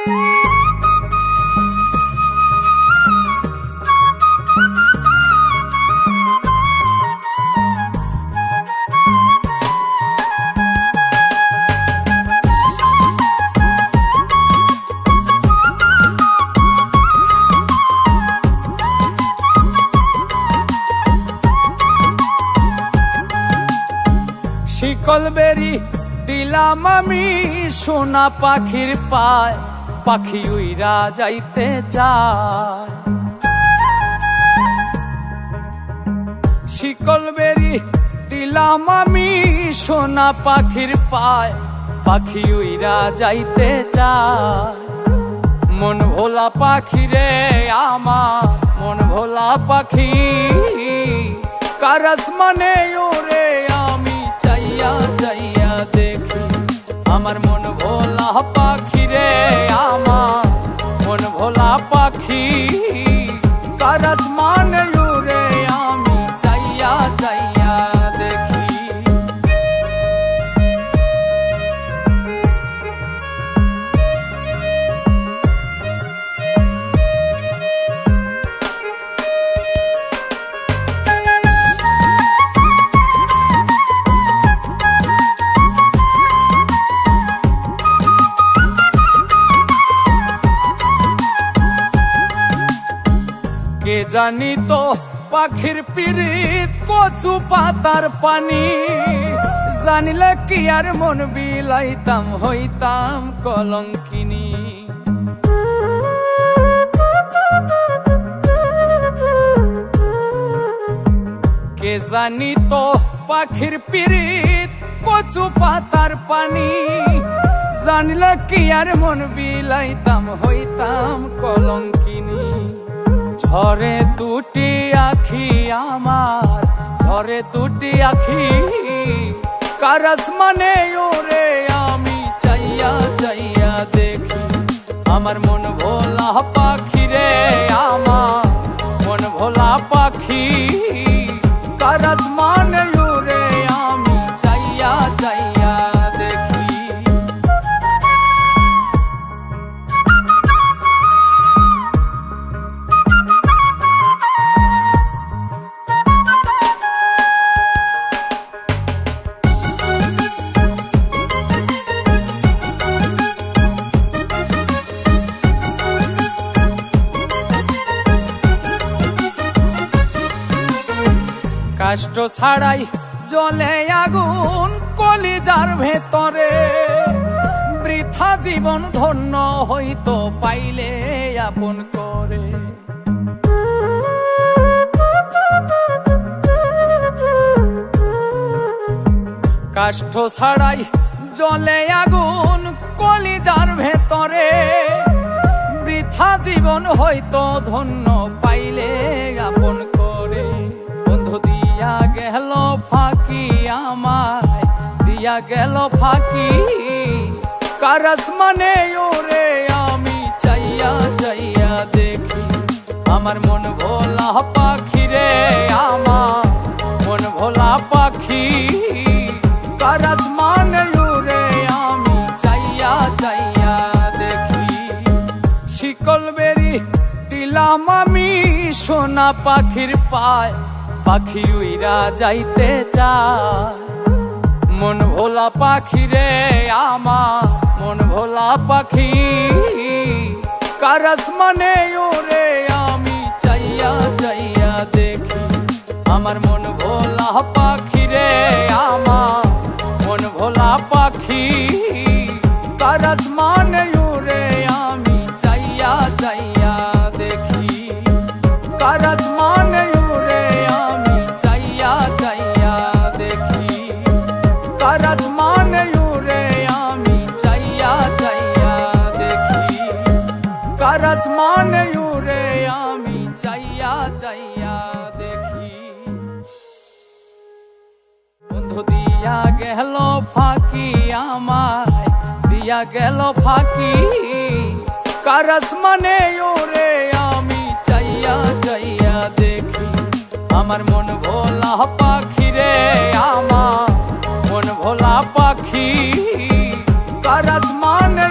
শিকল বেরি দিলাম আমি সোনা পাখির পায়, পাখি উইরা যাইতে চায়। শিকল বেরি দিলাম আমি সোনা পাখির পায়, পাখি উইরা যাইতে চায়। মন ভোলা পাখি রে আমার, মন ভোলা পাখি, কার আসমানে ওরে আমি চাইয়া চাইয়া দেখি। আমার মন ভোলা পাখি রে আমার, মন ভোলা পাখি, কার আসমানে ওরে আমি চাইয়া চাইয়া দেখি। কে জানি তো পাখির পিরিত কচু পাতার পানি, জানিলে কি আর মন বিলাইতাম হইতাম কলঙ্কিনী। কে জানি তো পাখির পিরিত কচু পাতার পানি, জানিলে কি আর মন বিলাইতাম হইতাম কলঙ্কিনী। ঝরে দুটি আখি আমার, ঝরে দুটি আখি, কার আসমানে ওরে আমি চাইয়া চাইয়া দেখি। আমার মন ভোলা পাখি রে আমার, মন ভোলা পাখি, কার আসমানে ওরে আমি চাইয়া চাইয়া দেখি। কষ্ট ছাড়াই জ্বলে আগুন কলিজার ভেতরে, বৃথা জীবন ধন্য হইতো পাইলে আপন করে। কষ্ট ছাড়াই জ্বলে আগুন কলিজার ভেতরে, বৃথা জীবন হইতো ধন্য পাইলে আপন করে। বন্ধু দিয়া গেল ফাঁকি আমায়, দিয়া গেল ফাঁকি, কার আসমানে ওরে আমি চাইয়া চাইয়া দেখি। আমার মন ভোলা পাখি রে আমার, মন ভোলা পাখি, কার আসমানে ওরে আমি চাইয়া চাইয়া দেখি। শিকল বেরি দিলাম আমি সোনা পাখির পায়, পাখি উইরা যাইতে চায়। মন ভোলা পাখি রে আমার, মন ভোলা পাখি, কার আসমানে ওরে আমি চাইয়া চাইয়া দেখি। আমার মন ভোলা পাখি রে আমার, মন ভোলা পাখি, কার আসমানে ওরে আমি চাইয়া চাইয়া দেখি। কার আসমানে ওরে আমি চাইয়া চাইয়া দেখি। কার আসমানে ওরে আমি চাইয়া চাইয়া দেখি। কার আসমানে ওরে আমি চাইয়া চাইয়া দেখি। বন্ধু দিয়া গেল ফাঁকি আমায়, দিয়া গেল ফাঁকি, কার আসমানে ওরে আমি চাইয়া চাইয়া দেখি। আমার মন ভোলা পাখি রে আমার, মন ভোলা পাখি, কার আসমানে